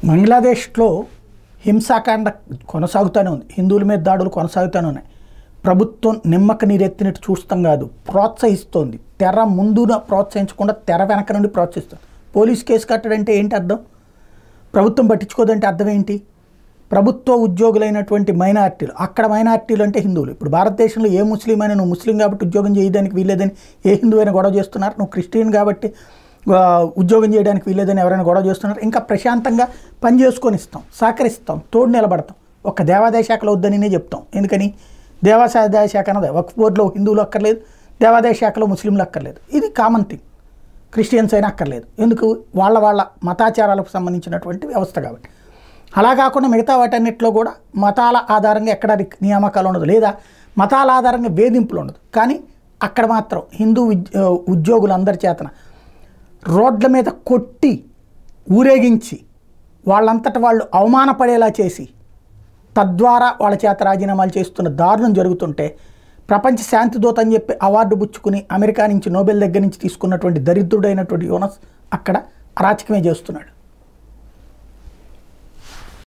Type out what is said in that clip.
బంగ్లాదేశ్లో హింసాకాండ కొనసాగుతూనే ఉంది. హిందువుల మీద దాడులు కొనసాగుతూనే ఉన్నాయి. ప్రభుత్వం నిమ్మక నీరెత్తినట్టు చూస్తాం కాదు, ప్రోత్సహిస్తోంది. తెర ముందున ప్రోత్సహించకుండా తెర వెనక నుండి ప్రోత్సహిస్తుంది. పోలీస్ కేసు కట్టడంటే ఏంటి అర్థం? ప్రభుత్వం పట్టించుకోదంటే అర్థం ఏంటి? ప్రభుత్వ ఉద్యోగులైనటువంటి మైనార్టీలు, అక్కడ మైనార్టీలు అంటే హిందువులు. ఇప్పుడు భారతదేశంలో ఏ ముస్లిం అయినా నువ్వు ముస్లిం కాబట్టి ఉద్యోగం చేయడానికి వీల్లేదని ఏ హిందువు అయినా గొడవ చేస్తున్నారు. నువ్వు క్రిస్టియన్ కాబట్టి ఉద్యోగం చేయడానికి వీల్లేదని ఎవరైనా గొడవ చేస్తున్నారు. ఇంకా ప్రశాంతంగా పని చేసుకొని ఇస్తాం, సహకరిస్తాం, తోడు నిలబడతాం. ఒక దేవాదాయ శాఖలో వద్దనినే చెప్తాం. ఎందుకని? దేవాదాయ శాఖ అన్నది వక్ఫ్ బోర్డులో హిందువులు అక్కర్లేదు, దేవాదాయ శాఖలో ముస్లింలు అక్కర్లేదు. ఇది కామన్ థింగ్. క్రిస్టియన్స్ అయినా అక్కర్లేదు. ఎందుకు? వాళ్ళ మతాచారాలకు సంబంధించినటువంటి వ్యవస్థ కాబట్టి. అలా కాకుండా మిగతా వాటన్నిటిలో కూడా మతాల ఆధారంగా ఎక్కడ నియామకాలు ఉండదు, లేదా మతాల ఆధారంగా వేధింపులు ఉండదు. కానీ అక్కడ మాత్రం హిందూ ఉద్యోగులందరి చేతన రోడ్ల మీద కొట్టి ఊరేగించి వాళ్ళంతట వాళ్ళు అవమానపడేలా చేసి తద్వారా వాళ్ళ చేత రాజీనామాలు చేస్తున్న దారుణం జరుగుతుంటే, ప్రపంచ శాంతి దూత అని చెప్పి అవార్డు పుచ్చుకుని అమెరికా నుంచి నోబెల్ దగ్గర నుంచి తీసుకున్నటువంటి దరిద్రుడైనటువంటి యోనస్ అక్కడ అరాచకమే చేస్తున్నాడు.